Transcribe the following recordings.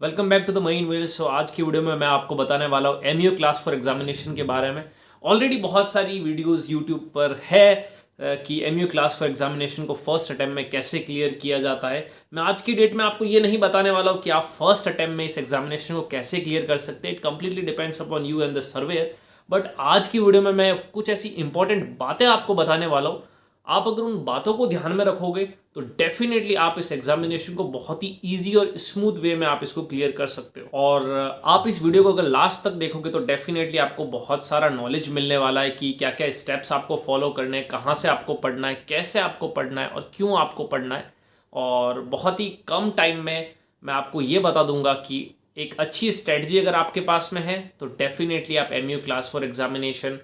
Welcome back to the main wheel. So आज की video में मैं आपको बताने वाला हूँ एमयू क्लास फॉर एग्जामिनेशन के बारे में। ऑलरेडी बहुत सारी वीडियोस यूट्यूब पर है कि एमयू क्लास फॉर एग्जामिनेशन को फर्स्ट अटेम्प्ट में कैसे क्लियर किया जाता है। मैं आज की डेट में आपको ये नहीं बताने वाला हूँ कि आप फर्स्ट अटेम्प्ट में इस एग्जामिनेशन को कैसे क्लियर कर सकते हैं। It completely depends upon you and the surveyor. But आज की वीडियो में मैं कुछ ऐसी इंपॉर्टेंट बातें आपको बताने वाला हूँ। आप अगर उन बातों को ध्यान में रखोगे तो डेफिनेटली आप इस एग्जामिनेशन को बहुत ही इजी और स्मूथ वे में आप इसको क्लियर कर सकते हो। और आप इस वीडियो को अगर लास्ट तक देखोगे तो डेफिनेटली आपको बहुत सारा नॉलेज मिलने वाला है कि क्या क्या स्टेप्स आपको फॉलो करने हैं, कहाँ से आपको पढ़ना है, कैसे आपको पढ़ना है और क्यों आपको पढ़ना है। और बहुत ही कम टाइम में मैं आपको ये बता दूंगा कि एक अच्छी स्ट्रेटजी अगर आपके पास में है तो डेफिनेटली आप एमयू क्लास फॉर एग्जामिनेशन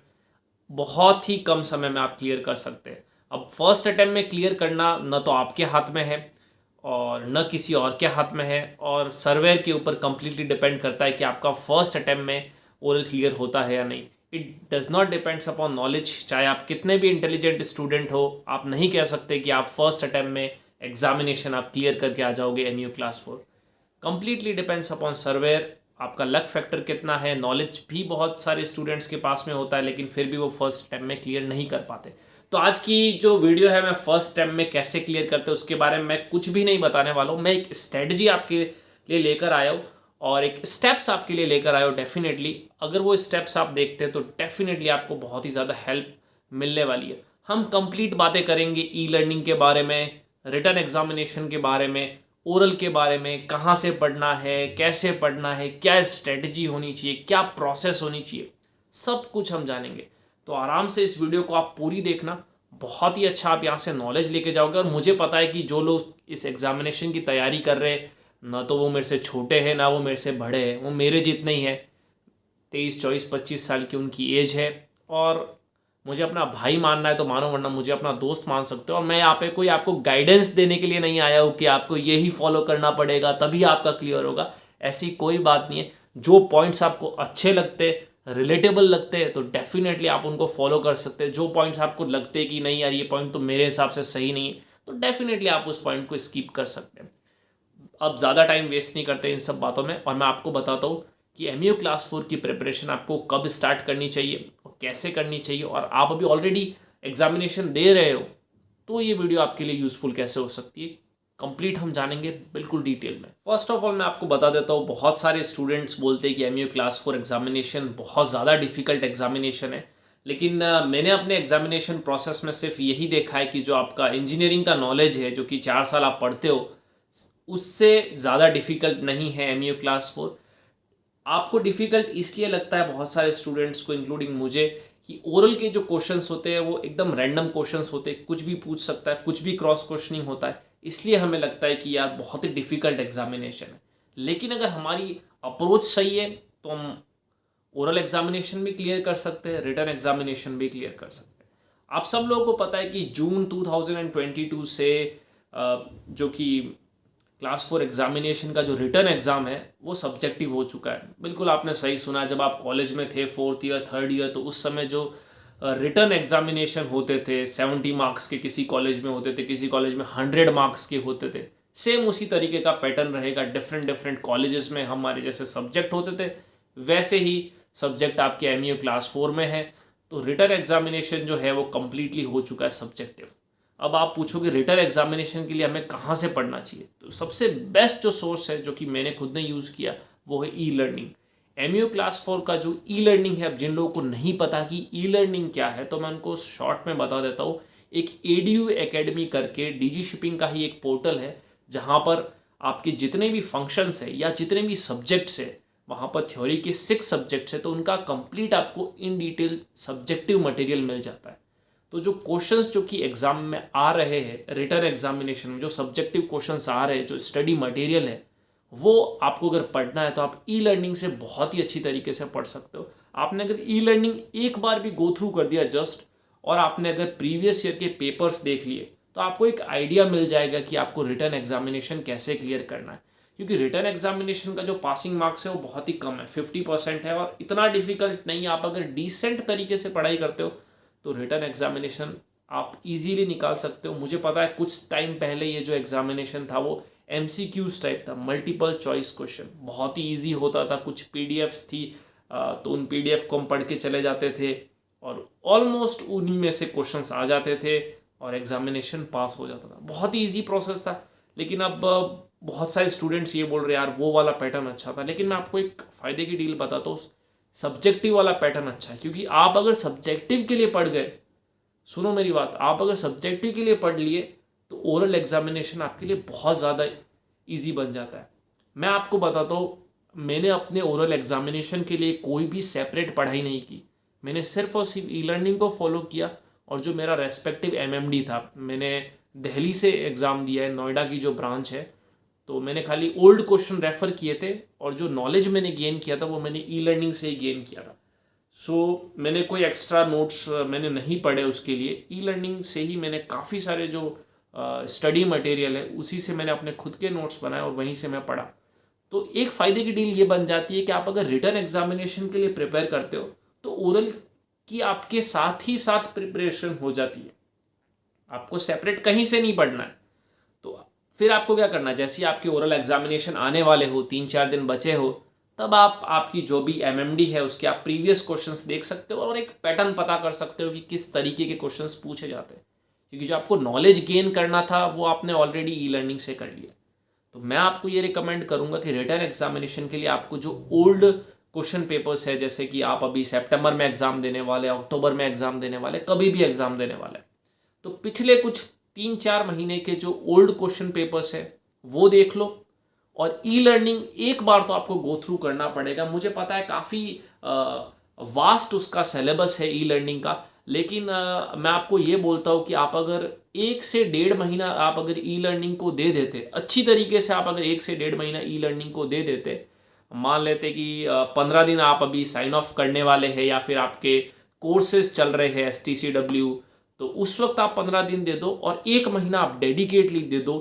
बहुत ही कम समय में आप क्लियर कर सकते हैं। अब फर्स्ट अटेम्प्ट में क्लियर करना न तो आपके हाथ में है और न किसी और के हाथ में है, और सर्वेयर के ऊपर कंप्लीटली डिपेंड करता है कि आपका फर्स्ट अटेम्प्ट में ओरल क्लियर होता है या नहीं। It does not depends upon knowledge. चाहे आप कितने भी इंटेलिजेंट स्टूडेंट हो, आप नहीं कह सकते कि आप फर्स्ट अटेम्प्ट में एग्जामिनेशन आप क्लियर करके आ जाओगे MU class 4। Completely depends upon surveyor. आपका लक फैक्टर कितना है, नॉलेज भी बहुत सारे स्टूडेंट्स के पास में होता है लेकिन फिर भी वो फर्स्ट अटेम्प्ट में क्लियर नहीं कर पाते। तो आज की जो वीडियो है मैं फर्स्ट अटेम्प्ट में कैसे क्लियर करते हैं उसके बारे में मैं कुछ भी नहीं बताने वाला हूँ। मैं एक स्ट्रेटजी आपके लिए लेकर आया हूँ और एक स्टेप्स आपके लिए लेकर आया हूँ। डेफिनेटली अगर वो स्टेप्स आप देखते हैं तो डेफिनेटली आपको बहुत ही ज़्यादा हेल्प मिलने वाली है। हम कंप्लीट बातें करेंगे ई लर्निंग के बारे में, रिटन एग्जामिनेशन के बारे में, ओरल के बारे में, कहाँ से पढ़ना है, कैसे पढ़ना है, क्या स्ट्रेटजी होनी चाहिए, क्या प्रोसेस होनी चाहिए, सब कुछ हम जानेंगे। तो आराम से इस वीडियो को आप पूरी देखना। बहुत ही अच्छा आप यहाँ से नॉलेज लेके जाओगे। और मुझे पता है कि जो लोग इस एग्जामिनेशन की तैयारी कर रहे हैं, ना तो वो मेरे से छोटे हैं ना वो मेरे से बड़े हैं, वो मेरे जितने ही हैं। 23, 24, 25 साल की उनकी एज है। और मुझे अपना भाई मानना है तो मानो, वरना मुझे अपना दोस्त मान सकते हो। और मैं यहाँ पे कोई आपको गाइडेंस देने के लिए नहीं आया हूँ कि आपको यही फॉलो करना पड़ेगा तभी आपका क्लियर होगा। ऐसी कोई बात नहीं है। जो पॉइंट्स आपको अच्छे लगते, रिलेटेबल लगते हैं तो डेफिनेटली आप उनको फॉलो कर सकते हैं। जो पॉइंट्स आपको लगते हैं कि नहीं यार ये पॉइंट तो मेरे हिसाब से सही नहीं है, तो डेफिनेटली आप उस पॉइंट को स्किप कर सकते हैं। अब ज़्यादा टाइम वेस्ट नहीं करते इन सब बातों में और मैं आपको बताता हूँ कि एमयू क्लास 4 की प्रिपरेशन आपको कब स्टार्ट करनी चाहिए और कैसे करनी चाहिए। और आप अभी ऑलरेडी एग्जामिनेशन दे रहे हो तो ये वीडियो आपके लिए यूज़फुल कैसे हो सकती है, कंप्लीट हम जानेंगे बिल्कुल डिटेल में। फर्स्ट ऑफ ऑल मैं आपको बता देता हूँ, बहुत सारे स्टूडेंट्स बोलते हैं कि एमयू क्लास 4 एग्जामिनेशन बहुत ज़्यादा डिफिकल्ट एग्जामिनेशन है। लेकिन मैंने अपने एग्जामिनेशन प्रोसेस में सिर्फ यही देखा है कि जो आपका इंजीनियरिंग का नॉलेज है, जो कि 4 साल आप पढ़ते हो, उससे ज़्यादा डिफ़िकल्ट नहीं है एमयू क्लास 4। आपको डिफ़िकल्ट इसलिए लगता है बहुत सारे स्टूडेंट्स को इंक्लूडिंग मुझे कि ओरल के जो क्वेश्चंस होते हैं वो एकदम रैंडम क्वेश्चंस होते हैं, कुछ भी पूछ सकता है, कुछ भी क्रॉस क्वेश्चनिंग होता है। इसलिए हमें लगता है कि यार बहुत ही डिफ़िकल्ट एग्जामिनेशन है। लेकिन अगर हमारी अप्रोच सही है तो हम ओरल एग्जामिनेशन भी क्लियर कर सकते हैं, रिटन एग्जामिनेशन भी क्लियर कर सकते हैं। आप सब लोगों को पता है कि जून 2022 से जो कि क्लास 4 एग्जामिनेशन का जो रिटन एग्ज़ाम है वो सब्जेक्टिव हो चुका है। बिल्कुल आपने सही सुना। जब आप कॉलेज में थे, फोर्थ ईयर, थर्ड ईयर, तो उस समय जो रिटन एग्जामिनेशन होते थे 70 मार्क्स के, किसी कॉलेज में होते थे, किसी कॉलेज में 100 मार्क्स के होते थे। सेम उसी तरीके का पैटर्न रहेगा। डिफरेंट डिफरेंट कॉलेजेस में हमारे जैसे सब्जेक्ट होते थे वैसे ही सब्जेक्ट आपके एमयू क्लास 4 में है। तो रिटन एग्जामिनेशन जो है वो कम्प्लीटली हो चुका है सब्जेक्टिव। अब आप पूछोगे रिटन एग्जामिनेशन के लिए हमें कहाँ से पढ़ना चाहिए, तो सबसे बेस्ट जो सोर्स है जो कि मैंने खुद ने यूज़ किया वो है ई लर्निंग। एमयू क्लास 4 का जो ई लर्निंग है, अब जिन लोगों को नहीं पता कि ई लर्निंग क्या है तो मैं उनको शॉर्ट में बता देता हूँ। एक एडीयू एकेडमी करके डीजी शिपिंग का ही एक पोर्टल है जहाँ पर आपके जितने भी फंक्शंस है या जितने भी सब्जेक्ट्स है, वहाँ पर थ्योरी के 6 सब्जेक्ट्स है तो उनका कंप्लीट आपको इन डिटेल सब्जेक्टिव मटेरियल मिल जाता है। तो जो क्वेश्चंस जो कि एग्जाम में आ रहे हैं, रिटन एग्जामिनेशन में जो सब्जेक्टिव क्वेश्चंस आ रहे हैं, जो स्टडी मटेरियल है, वो आपको अगर पढ़ना है तो आप ई लर्निंग से बहुत ही अच्छी तरीके से पढ़ सकते हो। आपने अगर ई लर्निंग एक बार भी गो थ्रू कर दिया जस्ट, और आपने अगर प्रीवियस ईयर के पेपर्स देख लिए, तो आपको एक आइडिया मिल जाएगा कि आपको रिटन एग्जामिनेशन कैसे क्लियर करना है। क्योंकि रिटन एग्जामिनेशन का जो पासिंग मार्क्स है वो बहुत ही कम है, 50% है, और इतना डिफिकल्ट नहीं है। आप अगर डिसेंट तरीके से पढ़ाई करते हो तो रिटन एग्जामिनेशन आप इजीली निकाल सकते हो। मुझे पता है कुछ टाइम पहले ये जो एग्जामिनेशन था वो MCQs टाइप था, मल्टीपल चॉइस क्वेश्चन, बहुत ही ईजी होता था। कुछ PDFs थी, तो उन PDF को हम पढ़ के चले जाते थे और ऑलमोस्ट उन्हीं में से क्वेश्चंस आ जाते थे और एग्जामिनेशन पास हो जाता था। बहुत ही ईजी प्रोसेस था। लेकिन अब बहुत सारे स्टूडेंट्स ये बोल रहे हैं यार वो वाला पैटर्न अच्छा था, लेकिन मैं आपको एक फ़ायदे की डील बताता हूँ, सब्जेक्टिव वाला पैटर्न अच्छा है। क्योंकि आप अगर सब्जेक्टिव के लिए पढ़ गए, सुनो मेरी बात, आप अगर सब्जेक्टिव के लिए पढ़ लिए तो ओरल एग्जामिनेशन आपके लिए बहुत ज़्यादा ईजी बन जाता है। मैं आपको बताता हूँ, मैंने अपने ओरल एग्जामिनेशन के लिए कोई भी सेपरेट पढ़ाई नहीं की। मैंने सिर्फ और सिर्फ ई लर्निंग को फॉलो किया और जो मेरा रेस्पेक्टिव MMD था, मैंने दिल्ली से एग्ज़ाम दिया है, नोएडा की जो ब्रांच है, तो मैंने खाली ओल्ड क्वेश्चन रेफ़र किए थे और जो नॉलेज मैंने गेन किया था वो मैंने ई लर्निंग से ही गेन किया था। सो मैंने कोई एक्स्ट्रा नोट्स मैंने नहीं पढ़े उसके लिए, ई लर्निंग से ही मैंने काफ़ी सारे जो स्टडी मटेरियल है उसी से मैंने अपने खुद के नोट्स बनाए और वहीं से मैं पढ़ा। तो एक फ़ायदे की डील ये बन जाती है कि आप अगर रिटर्न एग्जामिनेशन के लिए प्रिपेयर करते हो तो ओरल की आपके साथ ही साथ प्रिपरेशन हो जाती है, आपको सेपरेट कहीं से नहीं पढ़ना है। तो फिर आपको क्या करना है, जैसे ही आपके ओरल एग्जामिनेशन आने वाले हो, 3-4 दिन बचे हो, तब आप आपकी जो भी MMD है उसके आप प्रीवियस क्वेश्चंस देख सकते हो और एक पैटर्न पता कर सकते हो कि किस तरीके के क्वेश्चंस पूछे जाते हैं। क्योंकि जो आपको नॉलेज गेन करना था वो आपने ऑलरेडी ई लर्निंग से कर लिया। तो मैं आपको ये रिकमेंड करूंगा कि रिटर्न एग्जामिनेशन के लिए आपको जो ओल्ड क्वेश्चन पेपर्स है, जैसे कि आप अभी सितंबर में एग्जाम देने वाले, अक्टूबर में एग्जाम देने वाले, कभी भी एग्जाम देने वाले, तो पिछले कुछ 3-4 महीने के जो ओल्ड क्वेश्चन पेपर्स है वो देख लो। और ई लर्निंग एक बार तो आपको गो थ्रू करना पड़ेगा। मुझे पता है काफ़ी वास्ट उसका सिलेबस है ई लर्निंग का, लेकिन मैं आपको ये बोलता हूँ कि आप अगर 1 से 1.5 महीना आप अगर ई लर्निंग को दे देते, अच्छी तरीके से आप अगर 1 से 1.5 महीना ई लर्निंग को दे देते, मान लेते कि 15 दिन आप अभी साइन ऑफ करने वाले हैं या फिर आपके कोर्सेज चल रहे हैं STCW, तो उस वक्त आप 15 दिन दे दो और 1 महीना आप डेडिकेटली दे दो,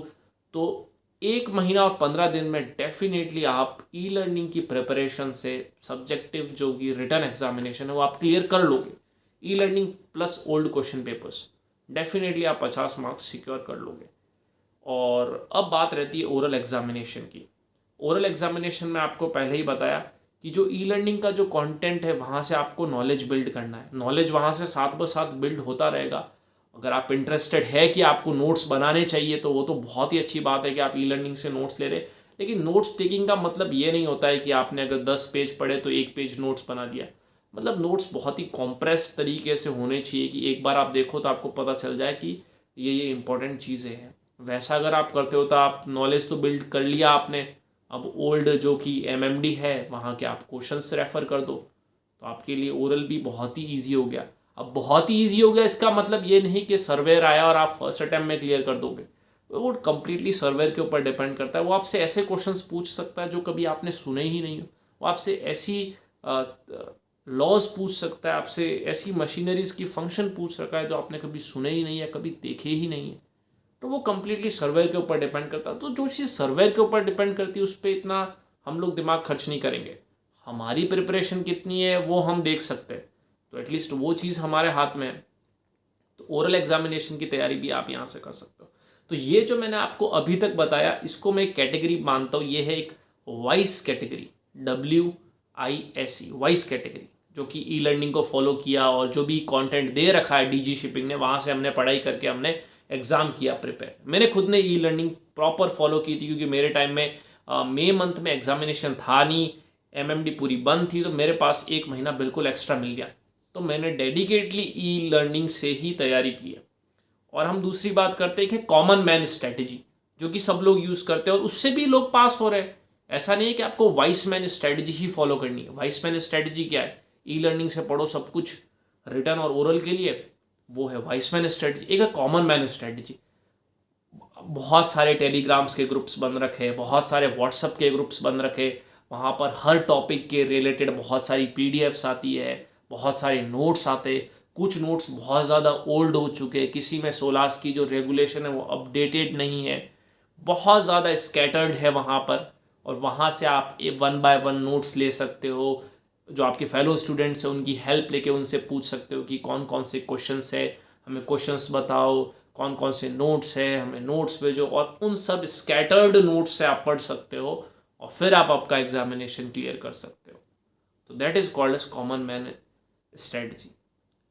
तो 1 महीना और 15 दिन में डेफिनेटली आप ई लर्निंग की प्रिपरेशन से सब्जेक्टिव जो कि रिटर्न एग्जामिनेशन है वो आप क्लियर कर लोगे। E learning plus old question papers, definitely आप 50 मार्क्स सिक्योर कर लोगे। और अब बात रहती है ओरल एग्जामिनेशन की। ओरल एग्जामिनेशन में आपको पहले ही बताया कि जो ई लर्निंग का जो कंटेंट है वहाँ से आपको नॉलेज बिल्ड करना है। नॉलेज वहाँ से साथ ब साथ बिल्ड होता रहेगा। अगर आप इंटरेस्टेड है कि आपको नोट्स बनाने चाहिए तो वो तो बहुत ही अच्छी बात है कि आप ई लर्निंग से नोट्स ले रहे। लेकिन नोट्स टेकिंग का मतलब ये नहीं होता है कि आपने अगर 10 पेज पढ़े तो 1 पेज नोट्स बना दिया। मतलब नोट्स बहुत ही कॉम्प्रेस तरीके से होने चाहिए कि एक बार आप देखो तो आपको पता चल जाए कि ये इंपॉर्टेंट चीज़ें हैं। वैसा अगर आप करते हो तो आप नॉलेज तो बिल्ड कर लिया आपने, अब ओल्ड जो कि MMD है वहाँ के आप क्वेश्चंस रेफ़र कर दो तो आपके लिए ओरल भी बहुत ही ईजी हो गया। अब बहुत ही ईजी हो गया इसका मतलब ये नहीं कि सर्वेयर आया और आप फर्स्ट अटैम्प्ट में क्लियर कर दोगे, वो कम्प्लीटली सर्वेयर के ऊपर डिपेंड करता है। वो आपसे ऐसे क्वेश्चंस पूछ सकता है जो कभी आपने सुने ही नहीं हो, वो आपसे ऐसी लॉज पूछ सकता है, आपसे ऐसी मशीनरीज की फंक्शन पूछ रखा है जो आपने कभी सुने ही नहीं है, कभी देखे ही नहीं है। तो वो कम्प्लीटली सर्वेयर के ऊपर डिपेंड करता है। तो जो चीज़ सर्वेयर के ऊपर डिपेंड करती है उस पर इतना हम लोग दिमाग खर्च नहीं करेंगे। हमारी प्रिपरेशन कितनी है वो हम देख सकते हैं, तो एटलीस्ट वो चीज़ हमारे हाथ में है। तो ओरल एग्जामिनेशन की तैयारी भी आप यहाँ से कर सकते हो। तो ये जो मैंने आपको अभी तक बताया इसको मैं कैटेगरी मानता हूँ, ये है एक vice category, WISE vice category, जो कि ई लर्निंग को फॉलो किया और जो भी कंटेंट दे रखा है DG शिपिंग ने वहाँ से हमने पढ़ाई करके हमने एग्ज़ाम किया प्रिपेयर। मैंने खुद ने ई लर्निंग प्रॉपर फॉलो की थी क्योंकि मेरे टाइम में मई मंथ में एग्जामिनेशन था नहीं, MMD पूरी बंद थी, तो मेरे पास 1 महीना बिल्कुल एक्स्ट्रा मिल गया। तो मैंने डेडिकेटली ई लर्निंग से ही तैयारी की है। और हम दूसरी बात करते हैं कि कॉमन मैन स्ट्रैटेजी जो कि सब लोग यूज़ करते हैं और उससे भी लोग पास हो रहे हैं। ऐसा नहीं है कि आपको वाइस मैन स्ट्रैटेजी ही फॉलो करनी है। वाइस मैन स्ट्रैटेजी क्या है, ई लर्निंग से पढ़ो सब कुछ रिटर्न और ओरल के लिए, वो है वाइस मैन स्ट्रैटेजी। एक है कॉमन मैन स्ट्रैटेजी, बहुत सारे टेलीग्राम्स के ग्रुप्स बन रखे, बहुत सारे व्हाट्सएप के ग्रुप्स बन रखे, वहाँ पर हर टॉपिक के रिलेटेड बहुत सारी PDFs आती है, बहुत सारे नोट्स आते। कुछ नोट्स बहुत ज़्यादा ओल्ड हो चुके हैं, किसी में 16 की जो रेगुलेशन है वो अपडेटेड नहीं है, बहुत ज़्यादा स्कैटर्ड है वहाँ पर। और वहाँ से आप 1 बाय 1 नोट्स ले सकते हो, जो आपके फेलो स्टूडेंट्स हैं उनकी हेल्प लेके उनसे पूछ सकते हो कि कौन कौन से क्वेश्चंस है, हमें क्वेश्चंस बताओ, कौन कौन से नोट्स है, हमें नोट्स भेजो, और उन सब स्कैटर्ड नोट्स से आप पढ़ सकते हो और फिर आप आपका एग्जामिनेशन क्लियर कर सकते हो। तो that is called as common man strategy.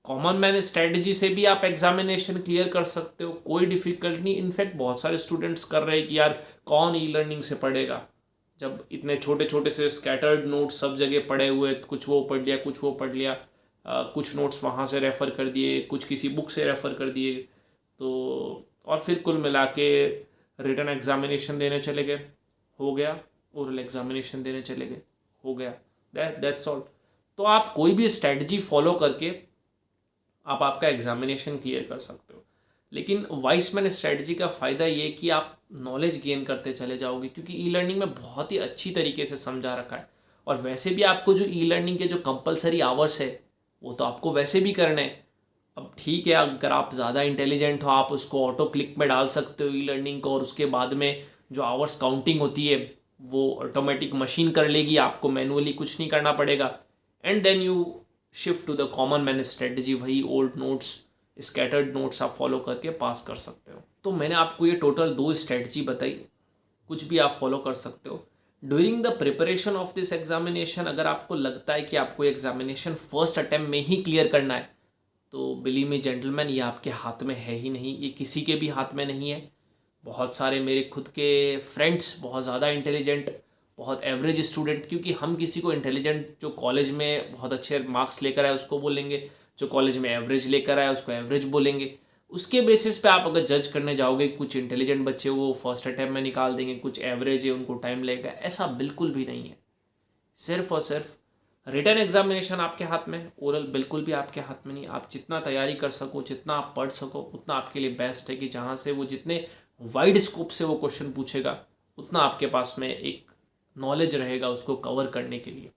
Common man strategy से भी आप एग्जामिनेशन क्लियर कर सकते हो, कोई डिफिकल्ट नहीं। इनफैक्ट बहुत सारे स्टूडेंट्स कर रहे हैं कि यार कौन ई लर्निंग से पढ़ेगा, जब इतने छोटे छोटे से स्कैटर्ड नोट्स सब जगह पड़े हुए, कुछ वो पढ़ लिया, कुछ वो पढ़ लिया, कुछ नोट्स वहाँ से रेफ़र कर दिए, कुछ किसी बुक से रेफ़र कर दिए, तो और फिर कुल मिला के रिटन एग्जामिनेशन देने चले गए, हो गया, ओरल एग्जामिनेशन देने चले गए, हो गया, दैट्स ऑल। तो आप कोई भी स्ट्रेटजी फॉलो करके आप आपका एग्जामिनेशन क्लियर कर सकते हो। लेकिन वाइसमैन स्ट्रेटजी का फ़ायदा ये कि आप नॉलेज गेन करते चले जाओगे, क्योंकि ई लर्निंग में बहुत ही अच्छी तरीके से समझा रखा है। और वैसे भी आपको जो ई लर्निंग के जो कंपलसरी आवर्स है वो तो आपको वैसे भी करने हैं। अब ठीक है, अगर आप ज़्यादा इंटेलिजेंट हो आप उसको ऑटो क्लिक में डाल सकते हो ई लर्निंग को, और उसके बाद में जो आवर्स काउंटिंग होती है वो ऑटोमेटिक मशीन कर लेगी, आपको मैनुअली कुछ नहीं करना पड़ेगा। And then you shift to the common man strategy, वही ओल्ड नोट्स, स्कैटर्ड नोट्स आप फॉलो करके पास कर सकते हो। तो मैंने आपको ये टोटल 2 स्ट्रेटजी बताई, कुछ भी आप फॉलो कर सकते हो। During the preparation of this examination अगर आपको लगता है कि आपको एग्जामिनेशन फर्स्ट अटेम्प्ट में ही क्लियर करना है, तो बिलीव मी जेंटलमैन, ये आपके हाथ में है ही नहीं, ये किसी के भी हाथ में नहीं है। बहुत सारे मेरे खुद के फ्रेंड्स, बहुत ज़्यादा इंटेलिजेंट, बहुत एवरेज स्टूडेंट, क्योंकि हम किसी को इंटेलिजेंट जो कॉलेज में बहुत अच्छे मार्क्स लेकर आए उसको बोलेंगे, जो कॉलेज में एवरेज लेकर आए उसको एवरेज बोलेंगे। उसके बेसिस पे आप अगर जज करने जाओगे, कुछ इंटेलिजेंट बच्चे वो फर्स्ट अटैम्प्ट में निकाल देंगे, कुछ एवरेज है उनको टाइम लगेगा, ऐसा बिल्कुल भी नहीं है। सिर्फ और सिर्फ रिटन एग्जामिनेशन आपके हाथ में है, ओरल बिल्कुल भी आपके हाथ में नहीं। आप जितना तैयारी कर सको, जितना आप पढ़ सको, उतना आपके लिए बेस्ट है, कि जहाँ से वो जितने वाइड स्कोप से वो क्वेश्चन पूछेगा उतना आपके पास में एक नॉलेज रहेगा उसको कवर करने के लिए।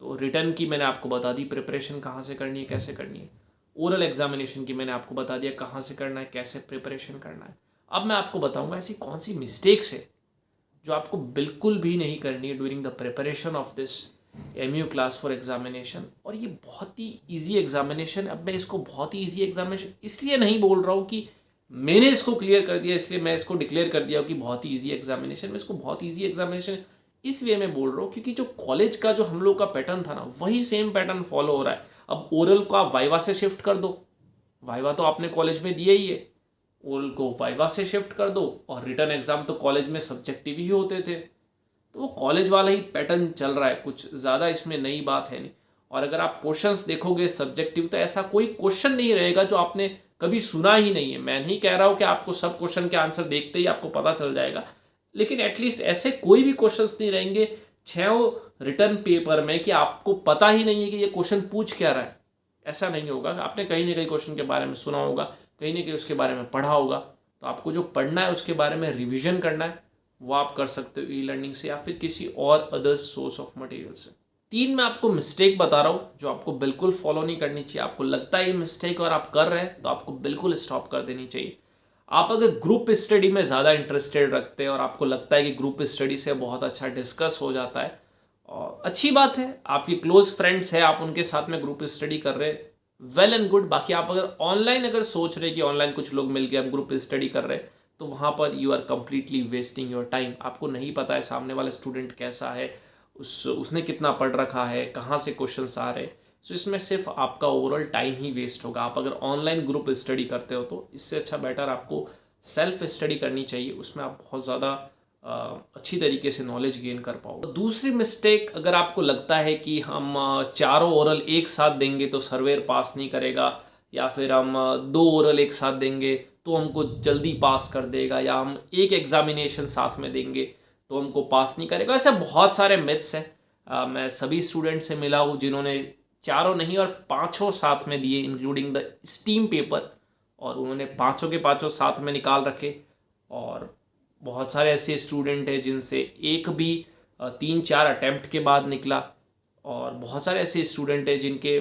तो रिटर्न की मैंने आपको बता दी प्रिपरेशन कहाँ से करनी है, कैसे करनी है। ओरल एग्जामिनेशन की मैंने आपको बता दिया कहाँ से करना है, कैसे प्रिपरेशन करना है। अब मैं आपको बताऊंगा ऐसी कौन सी मिस्टेक्स है जो आपको बिल्कुल भी नहीं करनी है during the preparation of this MU class for examination. और ये बहुत ही ईजी एग्जामिनेशन, अब मैं इसको बहुत ही ईजी एग्जामिनेशन इसलिए नहीं बोल रहा हूँ कि मैंने इसको क्लियर कर दिया इसलिए मैं इसको डिक्लेयर कर दिया कि बहुत ही ईजी एग्जामिनेशन। मैं इसको बहुत ईजी एग्जामिनेशन इस वे में बोल रहा हूँ क्योंकि जो कॉलेज का जो हम लोग का पैटर्न था ना, वही सेम पैटर्न फॉलो हो रहा है। अब ओरल को आप वाइवा से शिफ्ट कर दो, वाइवा तो आपने कॉलेज में दिया ही है, ओरल को वाइवा से शिफ्ट कर दो, और रिटर्न एग्जाम तो कॉलेज में सब्जेक्टिव ही होते थे। तो वो कॉलेज वाला ही पैटर्न चल रहा है, कुछ ज़्यादा इसमें नई बात है नहीं। और अगर आप क्वेश्चंस देखोगे सब्जेक्टिव, तो ऐसा कोई क्वेश्चन नहीं रहेगा जो आपने कभी सुना ही नहीं है। मैं नहीं कह रहा हूँ कि आपको सब क्वेश्चन के आंसर देखते ही आपको पता चल जाएगा, लेकिन एटलीस्ट ऐसे कोई भी क्वेश्चंस नहीं रहेंगे 6 रिटर्न पेपर में कि आपको पता ही नहीं है कि ये क्वेश्चन पूछ क्या रहा है। ऐसा नहीं होगा। आपने कहीं ना कहीं क्वेश्चन के बारे में सुना होगा, कहीं ना कहीं उसके बारे में पढ़ा होगा, तो आपको जो पढ़ना है उसके बारे में रिविजन करना है, वो आप कर सकते हो ई लर्निंग से या फिर किसी और अदर सोर्स ऑफ मटेरियल से। 3 मैं आपको मिस्टेक बता रहा हूँ जो आपको बिल्कुल फॉलो नहीं करनी चाहिए। आपको लगता है ये मिस्टेक और आप कर रहे हैं तो आपको बिल्कुल स्टॉप कर देनी चाहिए। आप अगर ग्रुप स्टडी में ज़्यादा इंटरेस्टेड रखते हैं और आपको लगता है कि ग्रुप स्टडी से बहुत अच्छा डिस्कस हो जाता है, और अच्छी बात है, आपकी क्लोज फ्रेंड्स है, आप उनके साथ में ग्रुप स्टडी कर रहे हैं, वेल एंड गुड। बाकी आप अगर ऑनलाइन अगर सोच रहे कि ऑनलाइन कुछ लोग मिल गए हम ग्रुप स्टडी कर रहे हैं, तो वहाँ पर you are completely wasting your time. आपको नहीं पता है सामने वाला स्टूडेंट कैसा है, उसने कितना पढ़ रखा है, कहाँ से क्वेश्चंस आ रहे हैं। सो इसमें सिर्फ आपका ओवरऑल टाइम ही वेस्ट होगा। आप अगर ऑनलाइन ग्रुप स्टडी करते हो तो इससे अच्छा बेटर आपको सेल्फ स्टडी करनी चाहिए, उसमें आप बहुत ज़्यादा अच्छी तरीके से नॉलेज गेन कर पाओगे। दूसरी मिस्टेक, अगर आपको लगता है कि हम चारों ओरल एक साथ देंगे तो सर्वेयर पास नहीं करेगा, या फिर हम 2 ओरल एक साथ देंगे तो हमको जल्दी पास कर देगा, या हम एक एग्जामिनेशन साथ में देंगे तो हमको पास नहीं करेगा, ऐसे बहुत सारे मिथ्स हैं। मैं सभी स्टूडेंट से मिला हूँ जिन्होंने चारों नहीं और 5 साथ में दिए इंक्लूडिंग द स्टीम पेपर, और उन्होंने 5 के 5 साथ में निकाल रखे। और बहुत सारे ऐसे स्टूडेंट हैं जिनसे एक भी 3-4 अटैम्प्ट के बाद निकला, और बहुत सारे ऐसे स्टूडेंट हैं जिनके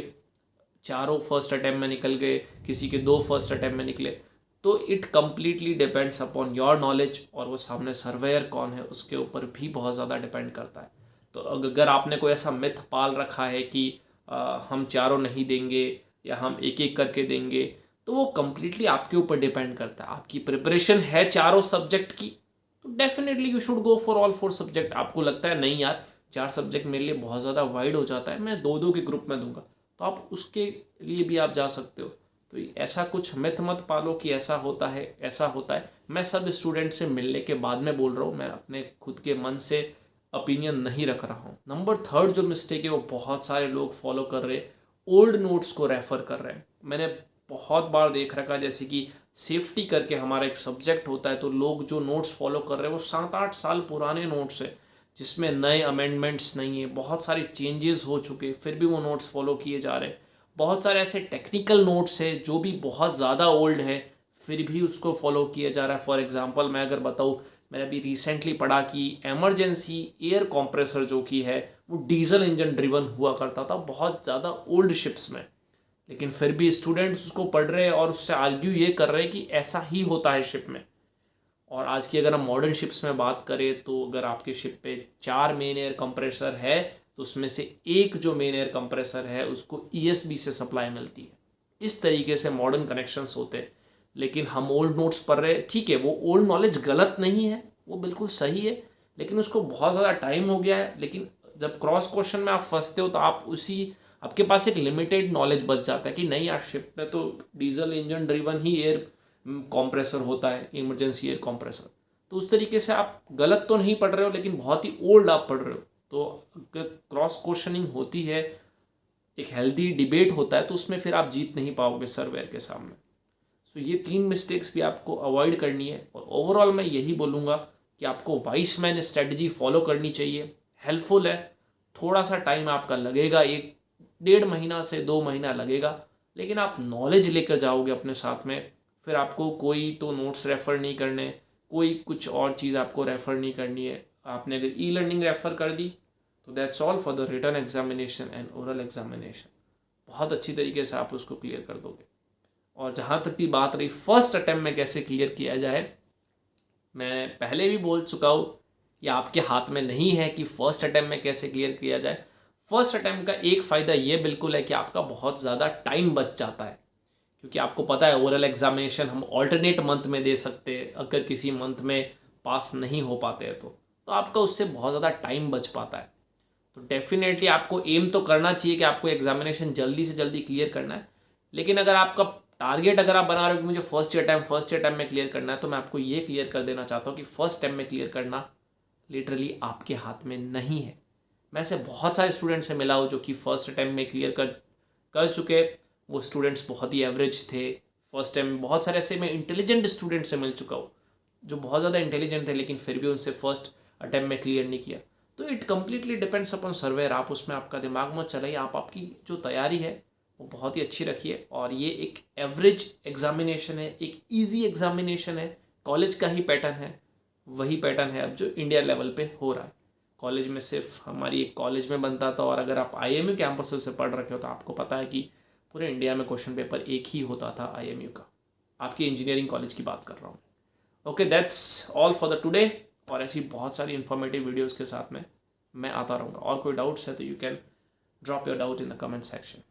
चारों फर्स्ट अटैम्प्ट में निकल गए, किसी के 2 फर्स्ट अटैम्प्ट में निकले। तो it completely depends upon your knowledge, और वो सामने सर्वेयर कौन है उसके ऊपर भी बहुत ज़्यादा डिपेंड करता है। तो अगर आपने कोई ऐसा मिथ पाल रखा है कि हम चारों नहीं देंगे या हम एक एक करके देंगे, तो वो कम्प्लीटली आपके ऊपर डिपेंड करता है। आपकी प्रिपरेशन है चारों सब्जेक्ट की, तो definitely you should go for all 4 subject. आपको लगता है नहीं यार 4 सब्जेक्ट मेरे लिए बहुत ज़्यादा वाइड हो जाता है, मैं 2-2 के ग्रुप में दूंगा, तो आप उसके लिए भी आप जा सकते हो। तो ऐसा कुछ मिथ मत पालो कि ऐसा होता है ऐसा होता है। मैं सब स्टूडेंट से मिलने के बाद में बोल रहा हूँ, मैं अपने खुद के मन से ओपिनियन नहीं रख रहा हूँ। नंबर 3 जो मिस्टेक है वो बहुत सारे लोग फॉलो कर रहे, ओल्ड नोट्स को रेफ़र कर रहे हैं। मैंने बहुत बार देख रखा, जैसे कि सेफ्टी करके हमारा एक सब्जेक्ट होता है, तो लोग जो नोट्स फॉलो कर रहे हैं वो 7-8 साल पुराने नोट्स है, जिसमें नए अमेंडमेंट्स नहीं है, बहुत सारे चेंजेस हो चुके, फिर भी वो नोट्स फॉलो किए जा रहे हैं। बहुत सारे ऐसे टेक्निकल नोट्स है जो भी बहुत ज़्यादा ओल्ड है, फिर भी उसको फॉलो किया जा रहा है। फॉर एग्जांपल मैं अगर बताऊँ, मैंने अभी रिसेंटली पढ़ा कि एमरजेंसी एयर कॉम्प्रेसर जो कि है वो डीजल इंजन ड्रिवन हुआ करता था बहुत ज़्यादा ओल्ड शिप्स में, लेकिन फिर भी स्टूडेंट्स उसको पढ़ रहे हैं और उससे आर्ग्यू ये कर रहे हैं कि ऐसा ही होता है शिप में। और आज की अगर हम मॉडर्न शिप्स में बात करें, तो अगर आपके शिप पे 4 मेन एयर कंप्रेसर है, तो उसमें से एक जो मेन एयर कंप्रेसर है उसको ESB से सप्लाई मिलती है। इस तरीके से मॉडर्न कनेक्शंस होते हैं। लेकिन हम ओल्ड नोट्स पढ़ रहे हैं, ठीक है, वो ओल्ड नॉलेज गलत नहीं है, वो बिल्कुल सही है, लेकिन उसको बहुत ज़्यादा टाइम हो गया है। लेकिन जब क्रॉस क्वेश्चन में आप फंसते हो, तो आप आपके पास एक लिमिटेड नॉलेज बच जाता है कि नहीं यार, शिप में तो डीजल इंजन ड्रिवन ही एयर कॉम्प्रेसर होता है, इमरजेंसी एयर कॉम्प्रेसर। तो उस तरीके से आप गलत तो नहीं पढ़ रहे हो, लेकिन बहुत ही ओल्ड आप पढ़ रहे हो। तो अगर क्रॉस क्वेश्चनिंग होती है, एक हेल्दी डिबेट होता है, तो उसमें फिर आप जीत नहीं पाओगे सर्वेयर के सामने। सो ये 3 मिस्टेक्स भी आपको अवॉइड करनी है। और ओवरऑल मैं यही बोलूँगा कि आपको वाइस मैन स्ट्रेटजी फॉलो करनी चाहिए। हेल्पफुल है, थोड़ा सा टाइम आपका लगेगा, 1-1.5 महीना से 2 महीना लगेगा, लेकिन आप नॉलेज लेकर जाओगे अपने साथ में। फिर आपको कोई तो नोट्स रेफ़र नहीं करने, कोई कुछ और चीज़ आपको रेफ़र नहीं करनी है। आपने अगर ई-लर्निंग रेफ़र कर दी, तो that's all for the written examination and oral examination. बहुत अच्छी तरीके से आप उसको क्लियर कर दोगे। और जहाँ तक की बात रही फर्स्ट अटैम्प्ट में कैसे क्लियर किया जाए, मैं पहले भी बोल चुका हूँ, ये आपके हाथ में नहीं है कि फर्स्ट अटैम्प्ट में कैसे क्लियर किया जाए। फर्स्ट अटैम्प्ट का एक फ़ायदा ये बिल्कुल है कि आपका बहुत ज़्यादा टाइम बच जाता है, क्योंकि आपको पता है ओरल एग्जामिनेशन हम ऑल्टरनेट मंथ में दे सकते हैं, अगर किसी मंथ में पास नहीं हो पाते हैं तो आपका उससे बहुत ज़्यादा टाइम बच पाता है। तो डेफिनेटली आपको एम तो करना चाहिए कि आपको एग्जामिनेशन जल्दी से जल्दी क्लियर करना है। लेकिन अगर आपका टारगेट अगर आप बना रहे हो कि मुझे फर्स्ट अटैम्प्ट में क्लियर करना है, तो मैं आपको ये क्लियर कर देना चाहता हूँ कि फर्स्ट अटैम्प्ट में क्लियर करना लिटरली आपके हाथ में नहीं है। मैं ऐसे बहुत सारे स्टूडेंट से मिला हूँ जो कि फर्स्ट अटैम्प्ट में क्लियर कर चुके। वो स्टूडेंट्स बहुत ही एवरेज थे फर्स्ट टाइम। बहुत सारे ऐसे मैं इंटेलिजेंट स्टूडेंट से मिल चुका हूँ जो बहुत ज़्यादा इंटेलिजेंट थे, लेकिन फिर भी उनसे फर्स्ट अटैम्प्ट में क्लियर नहीं किया। तो it completely depends upon surveyor. आप उसमें आपका दिमाग मत चलाइए, आप आपकी जो तैयारी है वो बहुत ही अच्छी रखिए। और ये एक एवरेज एग्जामिनेशन है, एक ईजी एग्जामिनेशन है, कॉलेज का ही पैटर्न है, वही पैटर्न है अब जो इंडिया लेवल पे हो रहा है। कॉलेज में सिर्फ हमारी एक कॉलेज में बनता था, और अगर आप IMU कैंपस से पढ़ रखे हो तो आपको पता है कि पूरे इंडिया में क्वेश्चन पेपर एक ही होता था IMU का। आपकी इंजीनियरिंग कॉलेज की बात कर रहा हूँ। Okay, that's all for the today. और ऐसी बहुत सारी इन्फॉर्मेटिव वीडियोज़ के साथ में मैं आता रहूँगा। और कोई डाउट्स है तो you can drop your doubt in the comment section.